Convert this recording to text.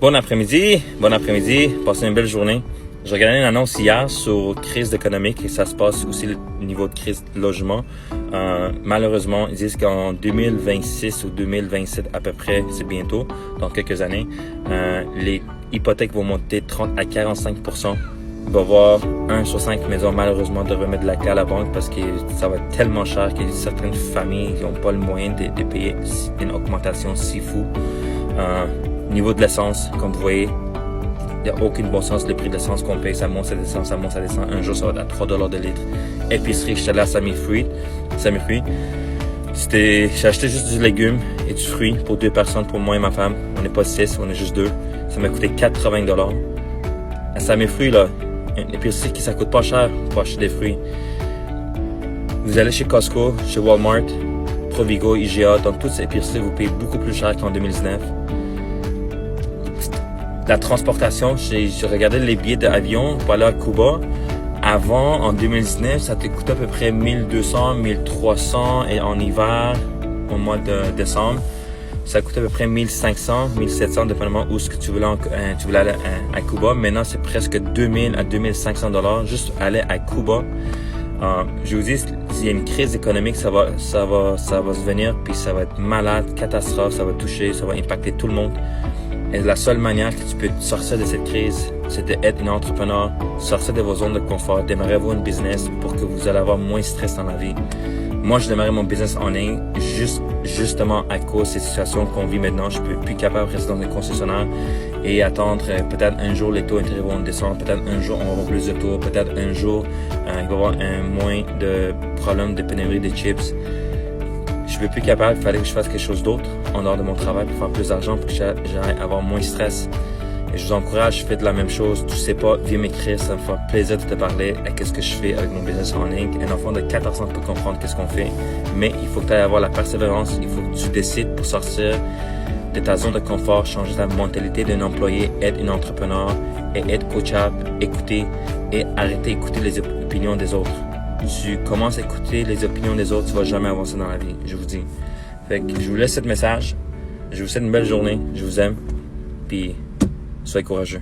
Bon après-midi, passez une belle journée. J'ai regardé une annonce hier sur crise économique et ça se passe aussi au niveau de crise de logement. Malheureusement, ils disent qu'en 2026 ou 2027 à peu près, c'est bientôt, dans quelques années, les hypothèques vont monter de 30 à 45%. Il va y avoir 1 sur 5 maisons malheureusement de remettre de la clé à la banque parce que ça va être tellement cher que certaines familles n'ont pas le moyen de payer une augmentation si fou. Niveau de l'essence, comme vous voyez, il n'y a aucun bon sens. Le prix de l'essence qu'on paye, ça monte, ça descend, ça monte, ça descend. Un jour, ça va être à 3 $ de litre. Épicerie, j'étais là à Sami Fruits. J'ai acheté juste du légume et du fruit pour 2 personnes, pour moi et ma femme. On n'est pas 6, on est juste 2. Ça m'a coûté 80 $. À Sami Fruits, là, une épicerie qui ça coûte pas cher pour acheter des fruits. Vous allez chez Costco, chez Walmart, Provigo, IGA, dans toutes ces épiceries, vous payez beaucoup plus cher qu'en 2019. La transportation, j'ai regardé les billets d'avion pour aller à Cuba. Avant, en 2019, ça te coûtait à peu près 1200, 1300 et en hiver, au mois de décembre, ça coûtait à peu près 1500, 1700, dépendamment où ce que tu voulais aller à Cuba. Maintenant, c'est presque 2000 à 2500 $ juste aller à Cuba. Je vous dis, s'il y a une crise économique, ça va se venir, puis ça va être malade, catastrophe, ça va toucher, ça va impacter tout le monde. Et la seule manière que tu peux sortir de cette crise, c'est d'être un entrepreneur, sortir de vos zones de confort, démarrer vos business pour que vous allez avoir moins de stress dans la vie. Moi, je démarrais mon business en ligne justement à cause de ces situations qu'on vit maintenant. Je peux plus capable de rester dans un concessionnaire et attendre peut-être un jour les taux d'intérêt vont descendre, peut-être un jour on va avoir plus de taux, peut-être un jour il va y avoir moins de problèmes de pénurie de chips. Je ne veux plus capable, il fallait que je fasse quelque chose d'autre en dehors de mon travail pour faire plus d'argent, pour que j'aille avoir moins de stress. Et je vous encourage, faites la même chose. Tu sais pas, viens m'écrire, ça me fait plaisir de te parler à qu'est-ce que je fais avec mon business en ligne. Un enfant de 14 ans peut comprendre qu'est-ce qu'on fait, mais il faut que tu ailles avoir la persévérance, il faut que tu décides pour sortir de ta zone de confort, changer ta mentalité d'un employé, être un entrepreneur et être coachable, écouter et arrêter d'écouter les opinions des autres. Tu commences à écouter les opinions des autres, tu vas jamais avancer dans la vie, je vous dis. Fait que je vous laisse ce message. Je vous souhaite une belle journée. Je vous aime. Puis, soyez courageux.